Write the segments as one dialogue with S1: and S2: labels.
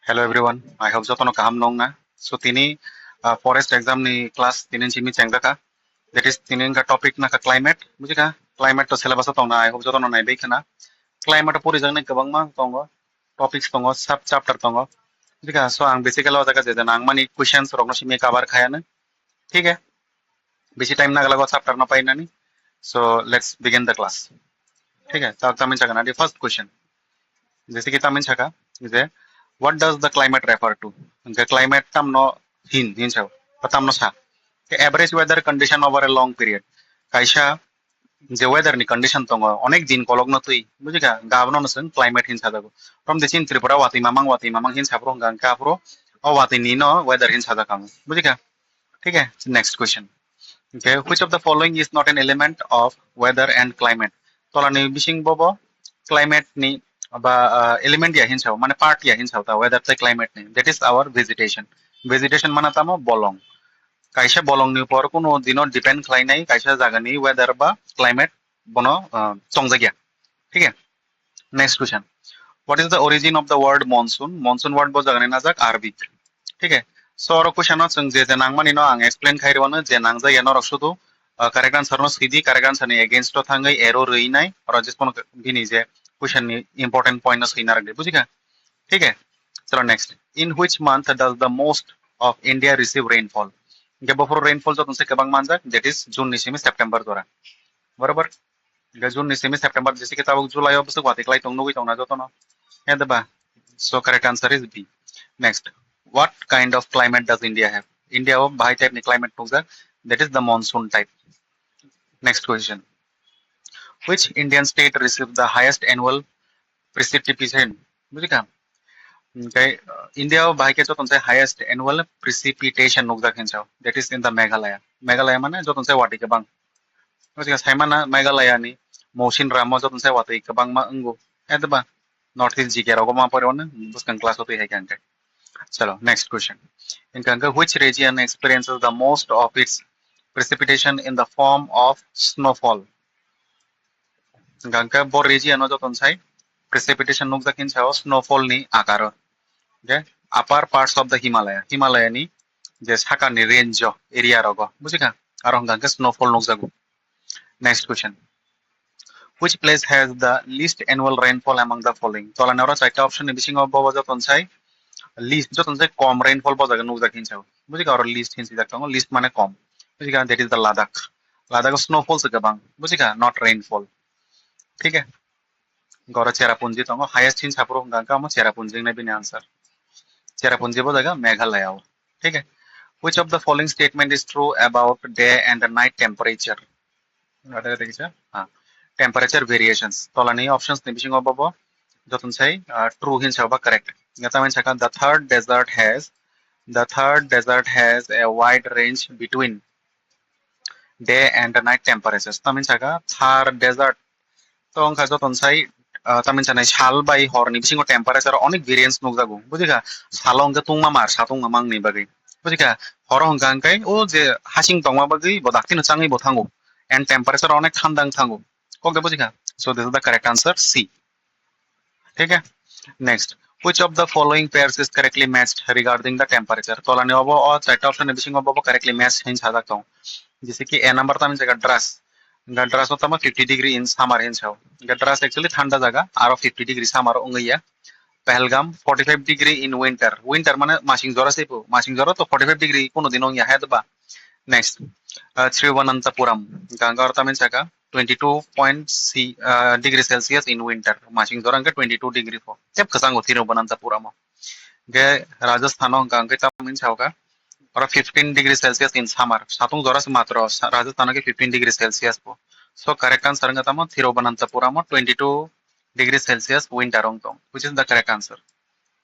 S1: Hello everyone. I hope jotono kaham nong na. So tini forest exam ni class tinin chimi chengda ka. That is tinin ka topic na ka climate. Buji ka climate to syllabus tong na. I hope jotono nai bai kana. Climate puri jang ni kabang ma tongo. Topics tongo sub chapter tongo. Buji ka so ang basically jaga je nang mani questions rok no simi cover khaya na. ठीक है. बेसी time ना गलागो chapter na pai na ni. So let's begin the class. ठीक है. तो तमिन चगना the first question. जैसे कि तमिन छका is what does the climate refer to? The climate tamno hin chau. Patamno sa. The average weather condition over a long period. Kaisa যে weather ni condition tongo onek din kologno tui bujika gabno no sen climate hin sadago from the chin Tripura wati mamang hin sapro gang ka pro o wati ni no weather hin sada kam bujika ठीक है next question okay which of the following is not an element of weather and climate tola ni bising bobo climate ni বা element ya hin chau mane part ya hin chau ta weather te climate ni that is our vegetation mana tamo bolong kaisa bolong ni por kuno dino depend khlai nai kaisa jaga ni weather ba climate bono songjagya ठीक है next question what is the origin of the word monsoon word bo jaga ni najak arabic ठीक है so oro question no chung je nangmani no ang explain khairwano je nangja ya no roksudu correct answer no sidi correct answer ni against to thangai error rei nai oro jispon bini je question ni important point no sina rakde bujika ठीक है चलो next in which month does the most of india receive rainfall ge before rainfall jo tunse kabang manjak that is june ni semi september dora बरोबर ge june ni semi september jese ki tabuk july ob se gwati klai tongno goi tongna joto no and ba so correct answer is b next what kind of climate does india have india of bhai type ni climate pugja that is the monsoon type next question which indian state receives the highest annual precipitation bujika okay india of bhai ke jo tonse highest annual precipitation nokja khenchao that is in the meghalaya mane jo tonse wati ke bang bujika saimana meghalaya ni mosin ramo jo tonse wati ke bang ma ungo edba north east jike rogo ma pore one buskan class hote hai kanka chalo next question in kanka which region experiences the most of its precipitation in the form of snowfall kanka bo region jo tonsai precipitation nokja khenchao snowfall ni akaro okay upper parts of the himalaya ni je saka ni range area rogo bujika aro ganka snowfall nokjago next question which place has the least annual rainfall among the following tola nora chaita option ni bising of bobo joton sai least joton sai kom rainfall bojaga nokja kinchao bujika aro least hinsi jaktango least mane kom bujika that is the ladakh snowfall se gabang bujika not rainfall ठीक है gora cherapunji tongo highest hin sapro ganka mo cherapunji na bini answer cherapunji bojaga meghalaya ठीक है which of the following statement is true about day and the night temperature temperature variations tolani options ni bising obobo jotun sai true hin chaba correct gata men chaka the third desert has a wide range between day and the night temperatures tamin chaka third desert to angka jotun sai tamin chana sal bai hor ni bising temperature onek variance nokjago bujika salong ke tungma mar satung mamang ni bagi bujika horong gangkai o je hasing tongma bagi bodaktin changi bothango and temperature onek thandang thango okay bujika so this is the correct answer c ठीक है next which of the following pairs is correctly matched regarding the temperature tolani obo or chat option bising obo correctly matched hin chada kau जैसे कि a number तमिन जगह draws होता है 50 degree in summer hin chau Drass actually ठंडा जगह आरो 50 degree summer उंगैया Pahalgam 45 degree in winter माने मासिंग जरा सेपो मासिंग जरा तो 45 डिग्री कोनो दिन उंगैया है दबा next Thiruvananthapuram Gangar tamin saka 22 degree Celsius in winter masing dorang ke 22 degree fo tep kasango Thiruvananthapuram ge Rajasthan gang ke tamin sauka or 15 degree Celsius in summer satung doras matro Rajasthan ke 15 degree Celsius po so correct answer nga tamo Thiruvananthapuram 22 degree Celsius winter ongtong which is the correct answer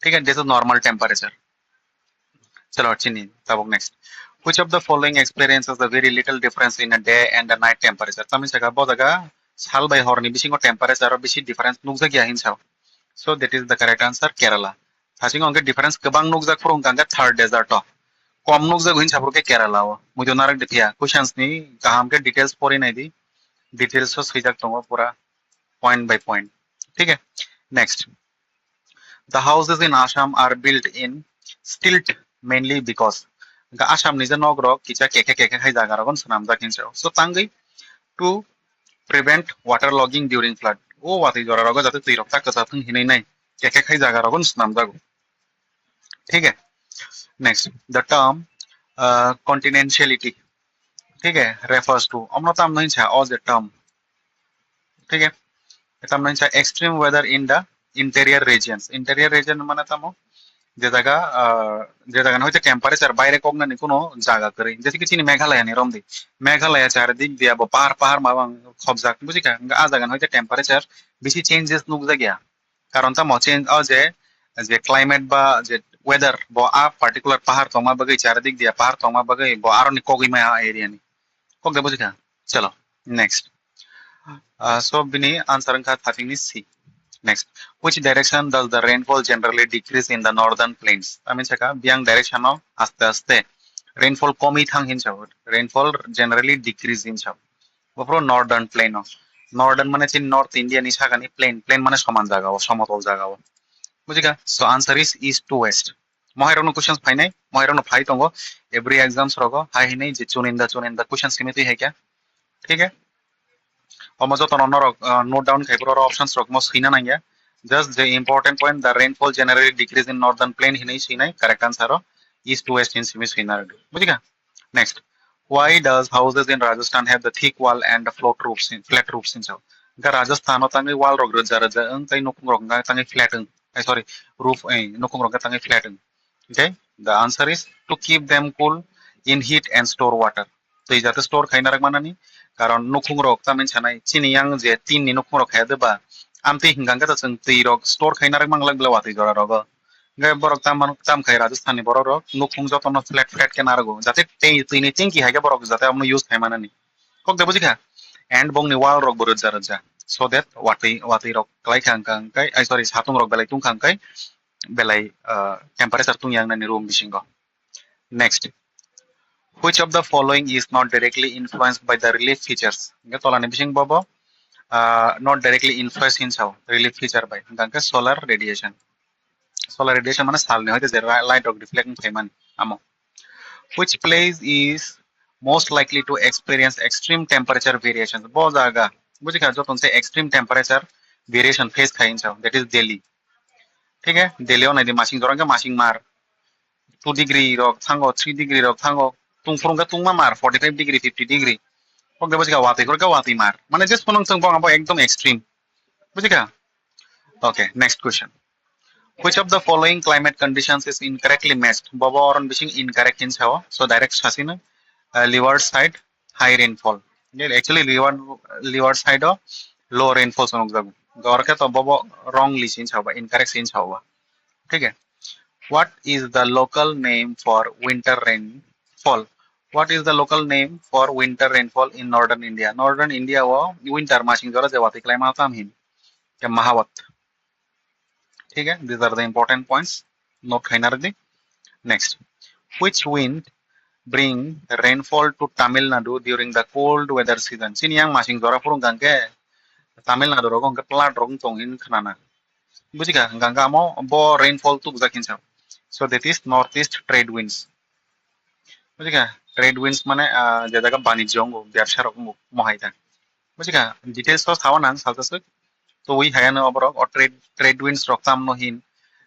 S1: ठीक है this is normal temperature चलो अच्छी नहीं तब next which of the following experiences the very little difference in a day and a night temperature tamin saka bodaga sal bai horni bisingo temperature ro bisi difference nukja gya hin chau so that is the correct answer kerala thasing onge difference kabang nukja phurung ganga third desert to kom nukja hin chapro ke kerala o mujo narak dikhya questions ni kaham ke details pori nai di details so sijak tongo pura point by point ठीक है next The houses in Assam are built in stilt mainly because the Assam ni nogrok kicha keke keke khai jaga ragon sanam jakin so tangai to prevent waterlogging during flood. O wati jora rago jate tui rokta kasa thung hinai nai keke khai jaga ragon sanam jago. ठीक है. Next, the term continentality, ठीक है, refers to আমরা তো আমনি ছা all the term, ठीक है, এটা আমনি ছা extreme weather in the interior regions. Interior region মানে তামো যে জায়গা হইতে টেম্পারেচার বাইরে কগনানি কোনো জায়গা করে जैसे कि চিনি মেঘালয় নি রমদি মেঘালয় চারদিক দিয়া পাহাড় পাহাড় মাবাং খবজাক বুঝিকা আ জায়গা হইতে টেম্পারেচার বেশি চেঞ্জেস নুক জায়গা কারণ তামো চেঞ্জ যে যে ক্লাইমেট বা যে ওয়েদার ব আ পার্টিকুলার পাহাড় তমা বাগৈ চারদিক দিয়া পাহাড় তমা বাগৈ ব আরনি কগিমা এরিয়া নি কগদে বুঝিকা চলো next so bini answer ka thatingni C. Next, which direction does the rainfall generally decrease in the northern plains? I mean, saka biang direction of aste aste rainfall komi thang hin chawt. Rainfall generally decrease in chawt. Bopro northern plain of northern mane chin north India ni saka ni plain mane saman jaga o সমতল জায়গা o. বুঝিকা? So answer is east to west. মহাইরনো questions পাই নাই মহাইরনো phi তঙ্গ every exams রগো high হিনাই যে চুনিন্দা questions কিমিতি হেকা ঠিক আছে almost on note down Kokborok options rokmos hina nangya. Just the important point, the rainfall generally decrease in northern plain hinai sinai. Correct answer east to west in simis hina. Bujika. Next, why does houses in Rajasthan have the thick wall and the flat roofs in south? The Rajasthan tangi wall rog jara tai nokung rog tangi flat sorry roof nokung rog tangi flat. Okay, the answer is to keep them cool in heat and store water. So is that store khaina rag manani? Karon nokung rok tamen chanai chini yang je tin ni nokung rok hede ba amti hingang ka chung ti rok store khaina rag manglag blawati jora rog ngai borok tam khai Rajasthan ni borok rok nokung jotono flat ke nargo jate te tini tinki hage borok jate amno use khai manani kok de bujika and bong ni wall rok borot jara so that wati rok klai khang kai I sorry satung rok belai tung khang kai belai temperature tung yang nani room bisingo. Next, which of the following is not directly influenced by the relief features? Nga tolani bising bobo not directly influenced in sao relief feature by gangka solar radiation. Solar radiation mana salne hoite je light of reflecting payment amo. Which place is most likely to experience extreme temperature variations? Bo jaga bujika joton se extreme temperature variation face khain sao that is Delhi. ठीक है Delhi on di masing dorang ka masing mar 2 degree rok thango 3 degree rok thango tungfurung ka tungma mar 45 degree 50 degree kok de bujika wati kor ka wati mar mane just ponong sang bong abo ekdom extreme bujika. Okay, next question, which of the following climate conditions is incorrectly matched? Bobo oron bising incorrect in sao so direct hasina leeward side high rainfall. Actually leeward side low rainfall sonok jago gor ka to bobo wrongly sin sao ba incorrect sin sao ba ठीक है. What is the local name for winter rainfall? What is the local name for winter rainfall in northern India? Northern India wo winter masing jora jawati climate am hin ke mahawat. ठीक है. These are the important points. Note khainar di. Next, which wind bring rainfall to Tamil Nadu during the cold weather season? Sini yang masing jora purung gangke Tamil Nadu ro gangke plat rong tong in khanana. Bujika gangka mo bo rainfall tu bujakin sao. So that is northeast trade winds. বুঝিকা trade winds মানে যে জায়গা বাণিজ্য অঙ্গ ব্যবসার মহাইতা বুঝিকা details তো থাও না সালতাসক তো ওই হায়ানো অবরক অ ট্রেড উইন্ডস রক্তাম নহিন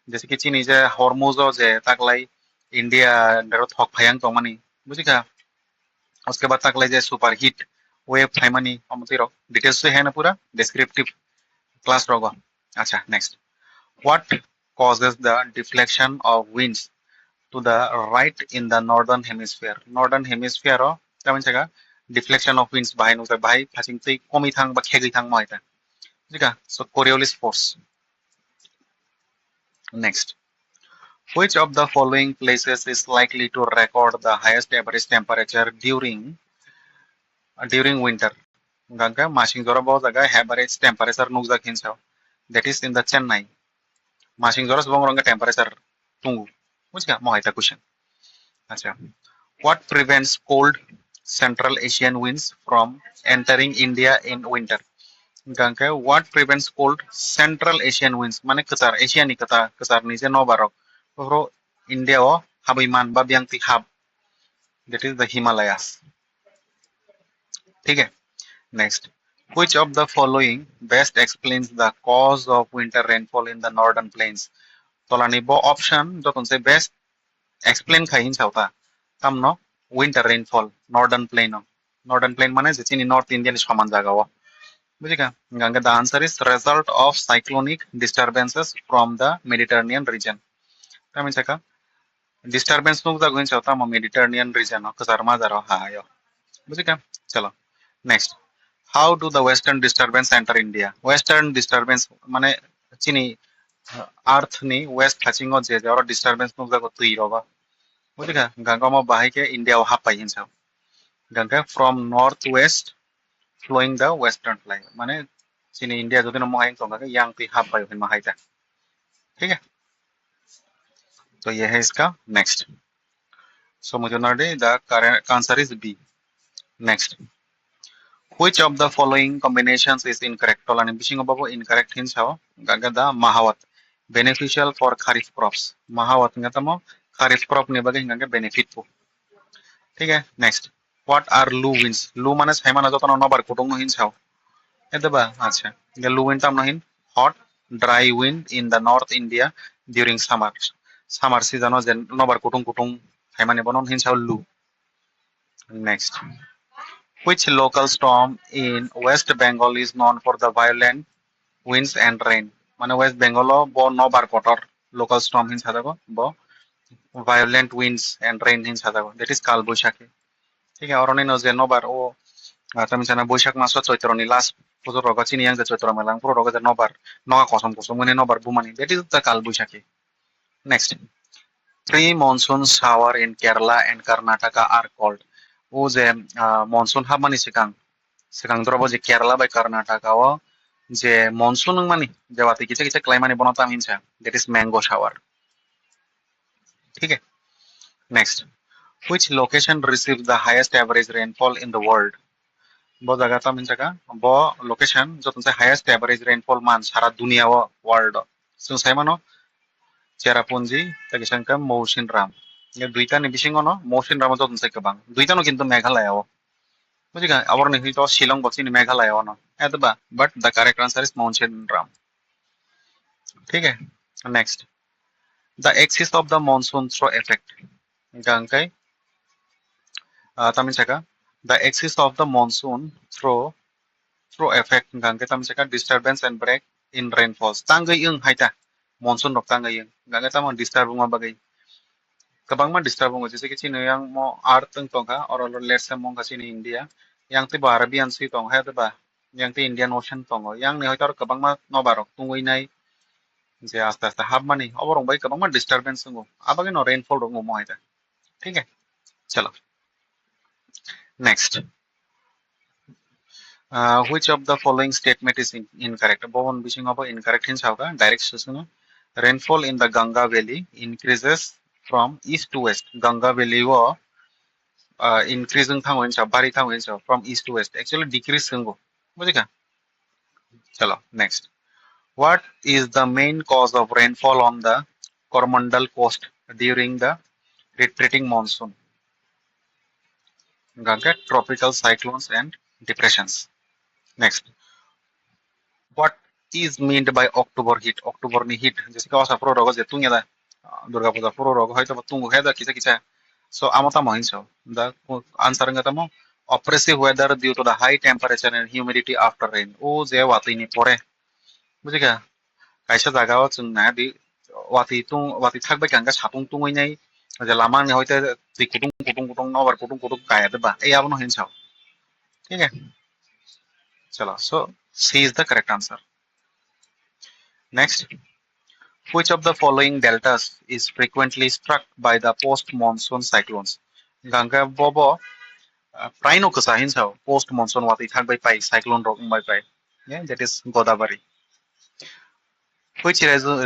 S1: जैसे कि चीनी जे हरमुज जे ताकलाई इंडिया डरत हक फायांग तो मानी बुझिका उसके बाद ताकलाई जे सुपर हिट वेव फाइमानी अमति रक डिटेल्स से है ना पूरा डिस्क्रिप्टिव क्लास रगो. अच्छा next, what causes the deflection of winds to the right in the northern hemisphere? Northern hemisphere ro tamen jaga deflection of winds bahai no bahai phasing tei komi thang ba khegi thang ma eta jika so Coriolis force. Next, which of the following places is likely to record the highest average temperature during winter? Gangka masing jora bo jaga average temperature nuk ja khinsao that is in the Chennai masing jora bong rong temperature tunggu बुझगा मोहाइता question. अच्छा, what prevents cold Central Asian winds from entering India in winter? Gangke what prevents cold? Central Asian winds. Mane ketar Asia ni ketar ni je no barok. Bro India o habiman ba biang ti hab. That is the Himalayas. ठीक है. Next. Which of the following best explains the cause of winter rainfall in the northern plains? Tolani bo option jotun se best explain khain chauta. Tam no winter rainfall northern plain no. Northern plain mane je chini North Indian saman jaga o. बुझेगा Ganga the answer is result of cyclonic disturbances from the Mediterranean region tami saka disturbance nuk da guin chauta mo Mediterranean region no kasar ma jaro ha yo बुझेगा चलो next how do the western disturbance enter India western disturbance माने chini earth ni west touching o je jaro disturbance nuk da ko tui roba बुझेगा Ganga mo bahai ke India o ha pai hin chau Ganga from northwest flowing the western fly माने chini India jodi no mohai tong ka yang pi ha pai hin mahai ta ठीक है तो ये है इसका next so मुझे ना दे the correct answer is b next which of the following combinations is incorrect tolani bising babo incorrect hin sao gaga da mahawat beneficial for kharif crops mahawat ngata mo kharif crop ne baga hinga benefit po ठीक है next what are loo winds loo माने साइमाना जतन नबार कुटुंग hin sao एदबा अच्छा the loo wind tam hin hot dry wind in the north India during summer season o jen nobar kutung kutung haimani bonon hin sao loo next which local storm in West Bengal is known for the violent winds and rain মানে West Bengal bo nobar kotor local storm hin sadago bo violent winds and rain hin sadago that is kal boishakhi ठीक है और ने no je nobar o tami sana boishak maso choitroni last pujo roga chini yang je choitro melang puro roga je nobar noga kosam kosam mune nobar bumani that is the kal boishakhi next pre-monsoon shower in Kerala and Karnataka are called. O je monsoon habmani sikang drobo je Kerala by Karnataka o je monsoon mani je wati kiche kiche climate bonota mincha that is mango shower. ठीक है. Next, which location receives the highest average rainfall in the world? bo jaga ta mincha ka bo location jotun se highest average rainfall man sara dunia o world so sai mano Cherrapunji তাকে সংখ্যা মৌসিন রাম দুইটা ni bisingo no Mohsin Ram jotun sai kabang duita no kintu meghalaya o bujiga abor ni hito shillong bochi ni meghalaya o no edba but the correct answer is maunshin ram ठीक है next the axis of the monsoon throw effect gangkai tamin saka the axis of the monsoon throw effect gangkai tamin saka disturbance and break in rainfalls tangai yung haita monsoon rok tangai yung gangkai tamon disturb ma bagai kabangma disturb ngo jese ki chino yang mo art tong tongka or let's say mong kasi ni India yang ti Arabian Sea tong ha ba yang ti Indian Ocean tong yang ni hoitor kabangma no barok tungoi nai je asta asta hab mani oborong bai kabangma disturbance ngo abage no rainfall rok mo haita ठीक है चलो next which of the following statement is incorrect bobon bising obo incorrect hin sauka direct susuno rainfall in the Ganga Valley increases from east to west Ganga Valley wo increasing thang sa bari thang sa from east to west actually decrease संगो बुझेगा चलो next what is the main cause of rainfall on the Coromandel coast during the retreating monsoon ganga tropical cyclones and depressions next what is meant by October ni heat जैसे का sa pro rogo je tunya da Durga Puja pro rogo hoyto tungu heda kisa kisa so amata mohinso the answer ngata mo oppressive weather due to the high temperature and humidity after rain o je wati ni pore बुझिगा kaisa jaga o chung na di wati thakbe kanga satung tungoi nai je lama ni hoite ti kutung no bar kutung kaya de ba ei abono hinsao ठीक है चलो so C is the correct answer next which of the following deltas is frequently struck by the post monsoon cyclones ganga bobo Prino kasahin sao post monsoon wati thak by pai cyclone rok by pai yeah that is Godavari which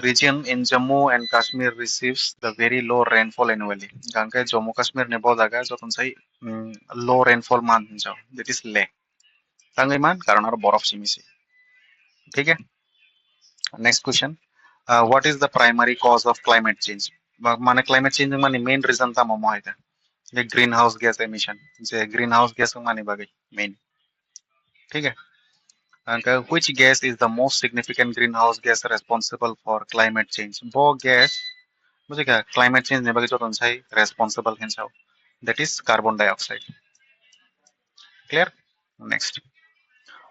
S1: region in Jammu and Kashmir receives the very low rainfall annually ganga Jammu Kashmir ne bo jaga joton sai low rainfall man hinjao that is le tangai man karon ar borof simisi ठीक है. Next question. What is the primary cause of climate change? माने climate change माने main reason ता ममो है ये green house gas emission जे green house gas माने बागै main. ठीक है. Which gas is the most significant greenhouse gas responsible for climate change? वो gas मुझे क्या climate change ने बागै जो तोंसाई responsible हिंसाओ that is carbon dioxide. Clear? Next.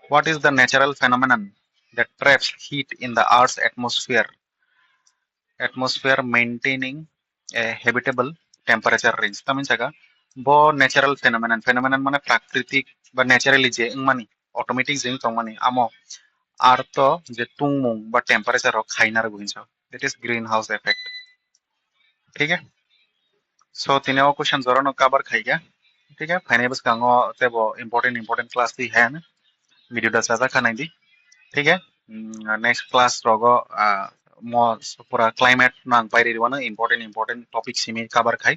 S1: What is the natural phenomenon that traps heat in the Earth's atmosphere? Atmosphere maintaining a habitable temperature range. That means वो natural phenomenon. Phenomenon माने प्राकृतिक बा naturally जे मानी automatic जे तो मानी आमो Earth जे तुंगमुंग बा temperature row खाइनार गुहिंसा. That is greenhouse effect. ठीक है. So तीनों क्वेश्चन जरूर नो कवर खाइगा. ठीक है. फाइनली बस कांगो ते वो important class दी है ना. वीडियो दा साजा खानाई दी. ठीक है. नेक्स्ट क्लास रोगो मो पूरा क्लाइमेट नांग पाइरी वाना important टॉपिक सिमी कवर खाई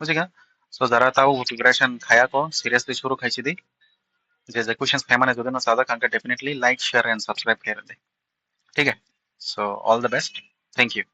S1: बुझेगा. सो जरा ताऊ प्रिपरेशन खाया को सीरियसली शुरू खाई दी जे क्वेश्चंस खाई माने जोदे ना सादा कांका definitely like share and subscribe कर दे. ठीक है. So all the best. Thank you.